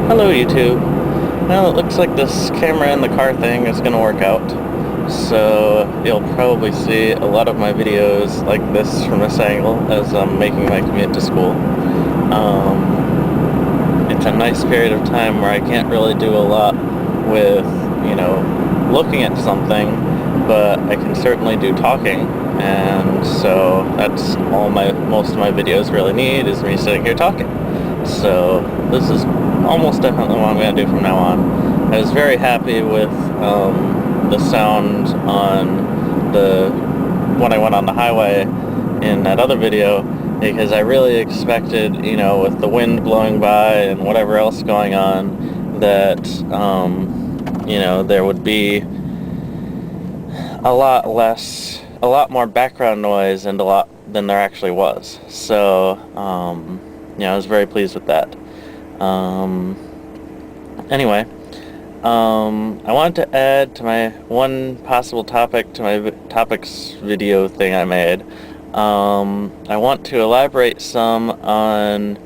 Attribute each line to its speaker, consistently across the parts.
Speaker 1: Hello YouTube. Well, it looks like this camera in the car thing is going to work out. So you'll probably see a lot of my videos like this from this angle as I'm making my commute to school. It's a nice period of time where I can't really do a lot with, looking at something, but I can certainly do talking. And so that's all most of my videos really need is me sitting here talking. So this is almost definitely what I'm going to do from now on. I was very happy with the sound on when I went on the highway in that other video, because I really expected, with the wind blowing by and whatever else going on, that, there would be a lot more background noise and a lot than there actually was. So, I was very pleased with that. Anyway, I wanted to add to my one possible topic to my topics video thing I made. I want to elaborate some on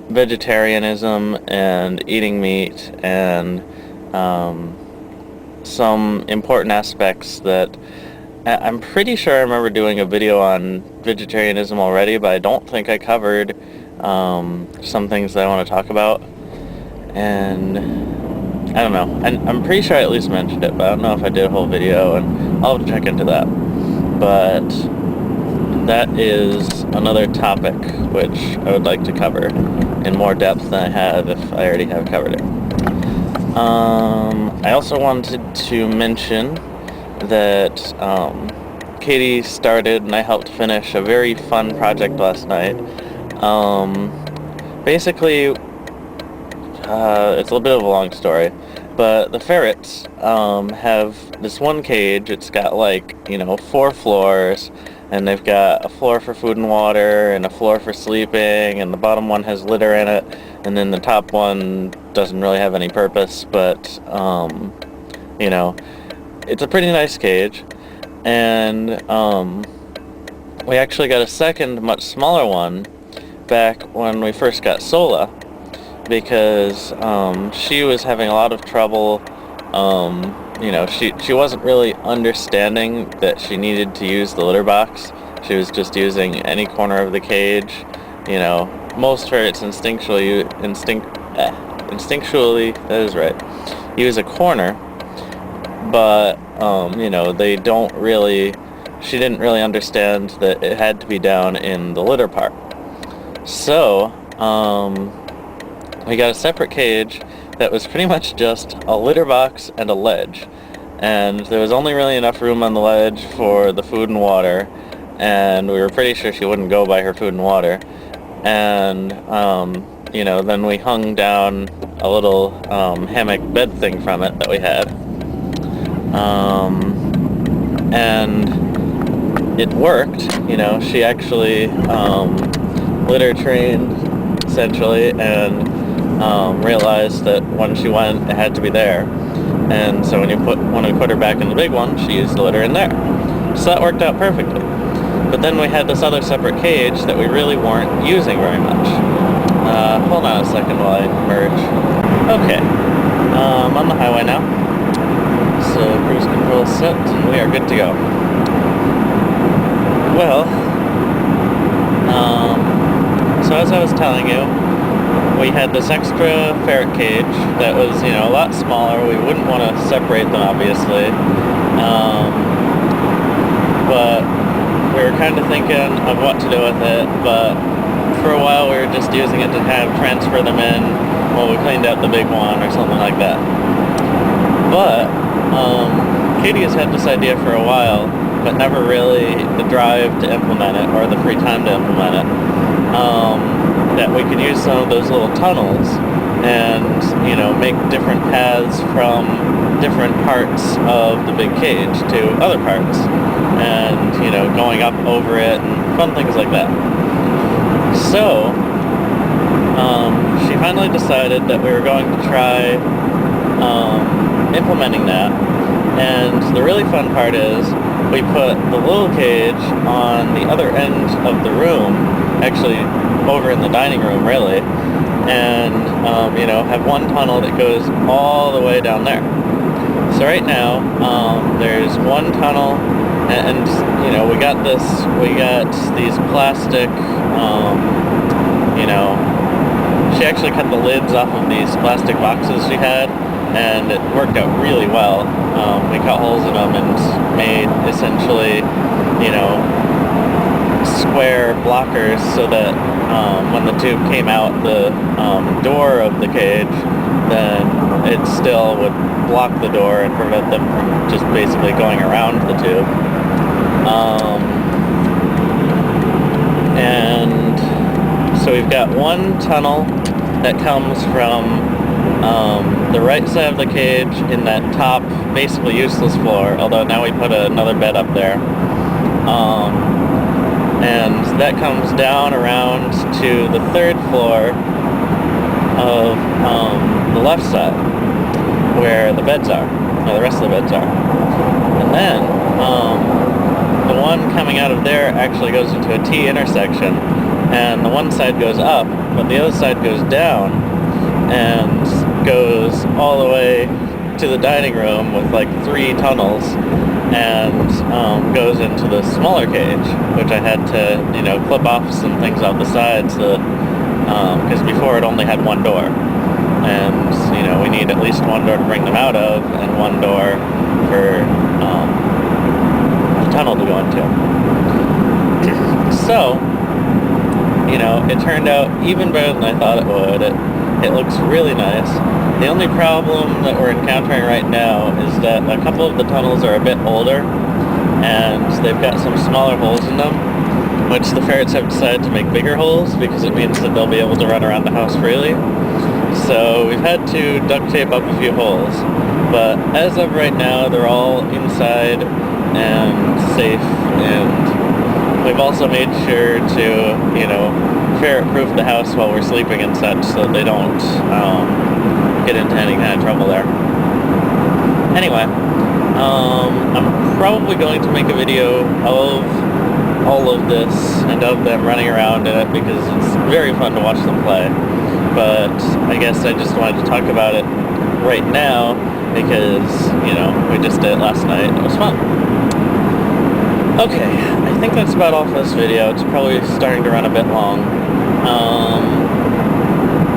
Speaker 1: vegetarianism and eating meat and some important aspects that I'm pretty sure I remember doing a video on vegetarianism already, but I don't think I covered some things that I want to talk about. And I don't know. I'm pretty sure I at least mentioned it, but I don't know if I did a whole video, and I'll have to check into that. But that is another topic which I would like to cover in more depth than I have if I already have covered it. I also wanted to mention that Katie started and I helped finish a very fun project last night. Basically, it's a little bit of a long story, but the ferrets have this one cage. It's got 4 floors, and they've got a floor for food and water and a floor for sleeping, and the bottom one has litter in it, and then the top one doesn't really have any purpose, but it's a pretty nice cage. And we actually got a second, much smaller one back when we first got Sola, because she was having a lot of trouble. She wasn't really understanding that she needed to use the litter box. She was just using any corner of the cage. Most ferrets instinctually, that is right, use a corner, but she didn't really understand that it had to be down in the litter part. So we got a separate cage that was pretty much just a litter box and a ledge, and there was only really enough room on the ledge for the food and water, and we were pretty sure she wouldn't go by her food and water. And then we hung down a little hammock bed thing from it that we had, and it worked. She actually litter trained essentially, and realized that when she went, it had to be there. And so when we put her back in the big one, she used the litter in there. So that worked out perfectly. But then we had this other separate cage that we really weren't using very much. Hold on a second while I merge. Okay, I'm on the highway now. So cruise control is set, and we are good to go. Well, so as I was telling you, we had this extra ferret cage that was, a lot smaller. We wouldn't want to separate them, obviously. But we were kind of thinking of what to do with it. But for a while, we were just using it to kind of transfer them in while we cleaned out the big one or something like that. But Katie has had this idea for a while, but never really the drive to implement it or the free time to implement it. That we could use some of those little tunnels and, make different paths from different parts of the big cage to other parts, and, going up over it and fun things like that. So, she finally decided that we were going to try implementing that, and the really fun part is we put the little cage on the other end of the room, actually over in the dining room really, and have one tunnel that goes all the way down there. So right now, there's one tunnel, and we got these plastic, she actually cut the lids off of these plastic boxes she had, and it worked out really well. We cut holes in them and made essentially, square blockers so that when the tube came out the door of the cage, then it still would block the door and prevent them from just basically going around the tube. And so we've got one tunnel that comes from the right side of the cage in that top, basically useless floor, although now we put another bed up there. And that comes down around to the third floor of the left side, where the beds are, or the rest of the beds are. And then the one coming out of there actually goes into a T intersection, and the one side goes up, but the other side goes down, and goes all the way to the dining room with like 3 tunnels, and goes into the smaller cage, which I had to, clip off some things off the sides, because before it only had one door, and we need at least one door to bring them out of, and one door for the tunnel to go into. So, it turned out even better than I thought it would. It looks really nice. The only problem that we're encountering right now is that a couple of the tunnels are a bit older, and they've got some smaller holes in them, which the ferrets have decided to make bigger holes because it means that they'll be able to run around the house freely. So we've had to duct tape up a few holes, but as of right now they're all inside and safe, and we've also made sure to, ferret-proof the house while we're sleeping and such, so that they don't get into any kind of trouble there. Anyway, I'm probably going to make a video of all of this and of them running around in it because it's very fun to watch them play. But I guess I just wanted to talk about it right now because, we just did it last night. It was fun. Okay, I think that's about all for this video. It's probably starting to run a bit long.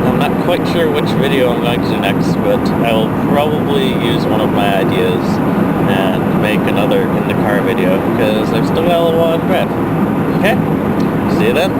Speaker 1: I'm not quite sure which video I'm going to do next, but I will probably use one of my ideas and make another in the car video because I've still got a little while to prep. Okay, see you then.